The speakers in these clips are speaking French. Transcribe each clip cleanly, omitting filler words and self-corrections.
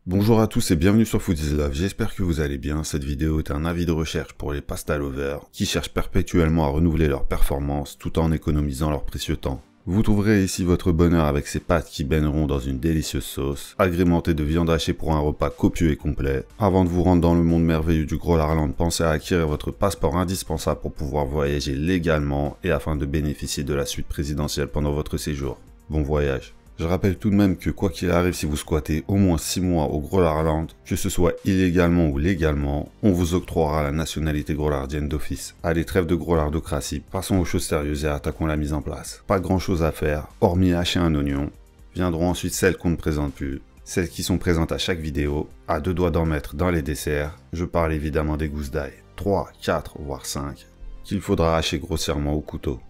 Bonjour à tous et bienvenue sur Food is Love, j'espère que vous allez bien. Cette vidéo est un avis de recherche pour les pasta lovers qui cherchent perpétuellement à renouveler leurs performances tout en économisant leur précieux temps. Vous trouverez ici votre bonheur avec ces pâtes qui baigneront dans une délicieuse sauce, agrémentée de viande hachée pour un repas copieux et complet. Avant de vous rendre dans le monde merveilleux du Grolarland, pensez à acquérir votre passeport indispensable pour pouvoir voyager légalement et afin de bénéficier de la suite présidentielle pendant votre séjour. Bon voyage. Je rappelle tout de même que quoi qu'il arrive, si vous squattez au moins 6 mois au Grolarland, que ce soit illégalement ou légalement, on vous octroiera la nationalité grolardienne d'office. Allez, trêve de grolardocratie, passons aux choses sérieuses et attaquons la mise en place. Pas grand chose à faire, hormis hacher un oignon. Viendront ensuite celles qu'on ne présente plus, celles qui sont présentes à chaque vidéo, à deux doigts d'en mettre dans les desserts. Je parle évidemment des gousses d'ail, 3, 4 voire 5, qu'il faudra hacher grossièrement au couteau.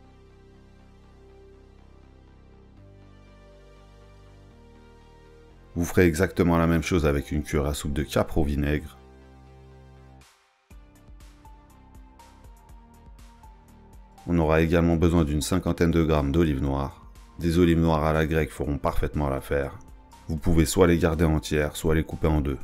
Vous ferez exactement la même chose avec une cuillère à soupe de capre au vinaigre. On aura également besoin d'une cinquantaine de grammes d'olives noires. Des olives noires à la grecque feront parfaitement l'affaire. Vous pouvez soit les garder entières, soit les couper en deux.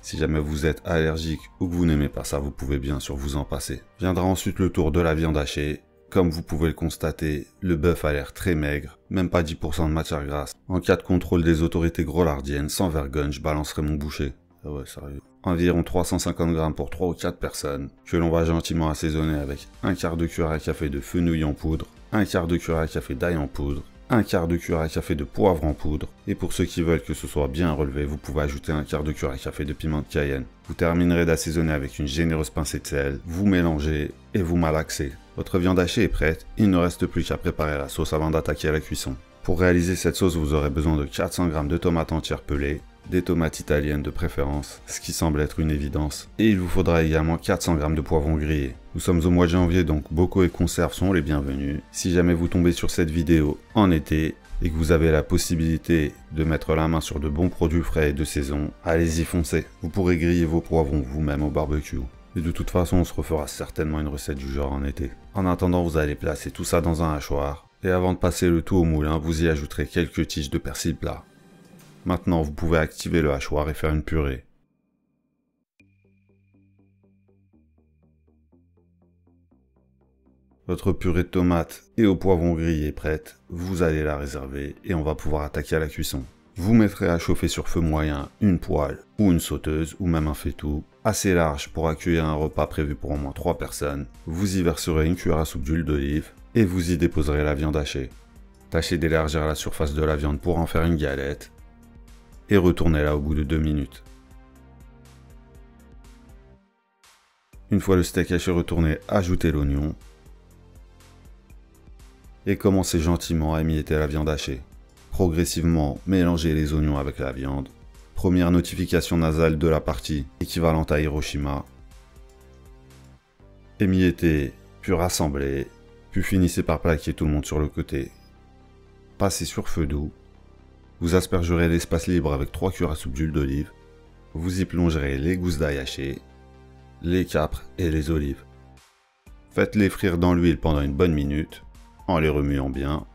Si jamais vous êtes allergique ou que vous n'aimez pas ça, vous pouvez bien sûr vous en passer. Viendra ensuite le tour de la viande hachée. Comme vous pouvez le constater, le bœuf a l'air très maigre, même pas 10% de matière grasse. En cas de contrôle des autorités grolardiennes, sans vergogne, je balancerai mon boucher. Ah ouais, sérieux. Environ 350 grammes pour 3 ou 4 personnes, que l'on va gentiment assaisonner avec un quart de cuillère à café de fenouil en poudre, un quart de cuillère à café d'ail en poudre, un quart de cuillère à café de poivre en poudre, et pour ceux qui veulent que ce soit bien relevé, vous pouvez ajouter un quart de cuillère à café de piment de Cayenne. Vous terminerez d'assaisonner avec une généreuse pincée de sel, vous mélangez et vous malaxez. Votre viande hachée est prête, il ne reste plus qu'à préparer la sauce avant d'attaquer la cuisson. Pour réaliser cette sauce, vous aurez besoin de 400 g de tomates entières pelées, des tomates italiennes de préférence, ce qui semble être une évidence, et il vous faudra également 400 g de poivrons grillés. Nous sommes au mois de janvier, donc bocaux et conserves sont les bienvenus. Si jamais vous tombez sur cette vidéo en été et que vous avez la possibilité de mettre la main sur de bons produits frais et de saison, allez-y foncez. Vous pourrez griller vos poivrons vous-même au barbecue. Et de toute façon, on se refera certainement une recette du genre en été. En attendant, vous allez placer tout ça dans un hachoir. Et avant de passer le tout au moulin, vous y ajouterez quelques tiges de persil plat. Maintenant, vous pouvez activer le hachoir et faire une purée. Votre purée de tomates et au poivron grillé est prête. Vous allez la réserver et on va pouvoir attaquer à la cuisson. Vous mettrez à chauffer sur feu moyen une poêle ou une sauteuse ou même un faitout assez large pour accueillir un repas prévu pour au moins 3 personnes. Vous y verserez une cuillère à soupe d'huile d'olive et vous y déposerez la viande hachée. Tâchez d'élargir la surface de la viande pour en faire une galette et retournez-la au bout de 2 minutes. Une fois le steak haché retourné, ajoutez l'oignon et commencez gentiment à émietter la viande hachée. Progressivement, mélangez les oignons avec la viande. Première notification nasale de la partie, équivalente à Hiroshima. Émiettez, puis rassemblez, puis finissez par plaquer tout le monde sur le côté. Passez sur feu doux. Vous aspergerez l'espace libre avec 3 cuillères à soupe d'huile d'olive. Vous y plongerez les gousses d'ail hachées, les capres et les olives. Faites-les frire dans l'huile pendant une bonne minute, en les remuant bien,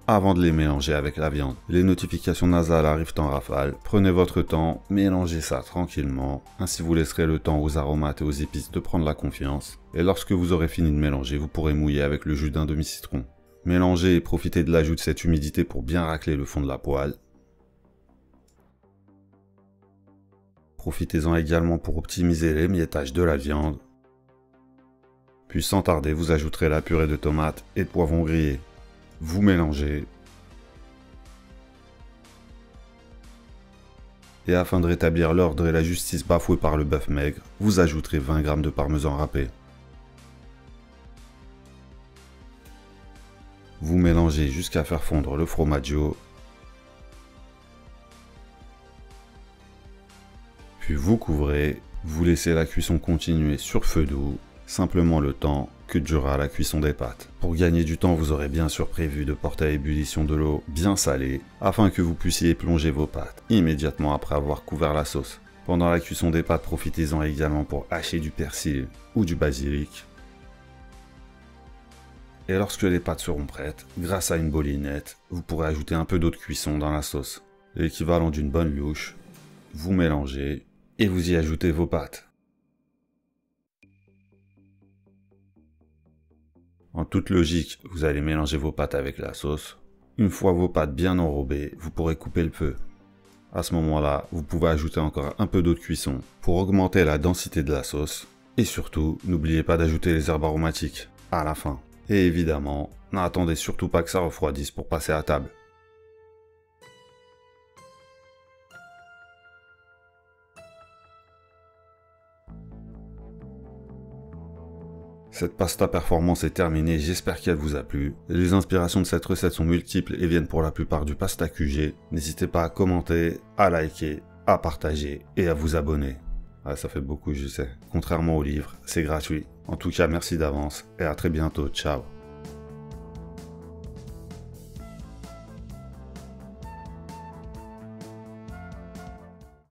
avant de les mélanger avec la viande. Les notifications nasales arrivent en rafale. Prenez votre temps, mélangez ça tranquillement. Ainsi vous laisserez le temps aux aromates et aux épices de prendre la confiance. Et lorsque vous aurez fini de mélanger, vous pourrez mouiller avec le jus d'un demi-citron. Mélangez et profitez de l'ajout de cette humidité pour bien racler le fond de la poêle. Profitez-en également pour optimiser l'émiettage de la viande. Puis sans tarder, vous ajouterez la purée de tomates et de poivrons grillés. Vous mélangez. Et afin de rétablir l'ordre et la justice bafoués par le bœuf maigre, vous ajouterez 20 g de parmesan râpé. Vous mélangez jusqu'à faire fondre le fromaggio. Puis vous couvrez, vous laissez la cuisson continuer sur feu doux, simplement le temps que durera la cuisson des pâtes. Pour gagner du temps, vous aurez bien sûr prévu de porter à ébullition de l'eau bien salée, afin que vous puissiez plonger vos pâtes immédiatement après avoir couvert la sauce. Pendant la cuisson des pâtes, profitez-en également pour hacher du persil ou du basilic. Et lorsque les pâtes seront prêtes, grâce à une bolinette, vous pourrez ajouter un peu d'eau de cuisson dans la sauce, l'équivalent d'une bonne louche, vous mélangez et vous y ajoutez vos pâtes. En toute logique, vous allez mélanger vos pâtes avec la sauce. Une fois vos pâtes bien enrobées, vous pourrez couper le feu. À ce moment-là, vous pouvez ajouter encore un peu d'eau de cuisson pour augmenter la densité de la sauce. Et surtout, n'oubliez pas d'ajouter les herbes aromatiques à la fin. Et évidemment, n'attendez surtout pas que ça refroidisse pour passer à table. Cette pasta performance est terminée, j'espère qu'elle vous a plu. Les inspirations de cette recette sont multiples et viennent pour la plupart du pasta QG. N'hésitez pas à commenter, à liker, à partager et à vous abonner. Ah, ça fait beaucoup, je sais. Contrairement au livre, c'est gratuit. En tout cas, merci d'avance et à très bientôt. Ciao.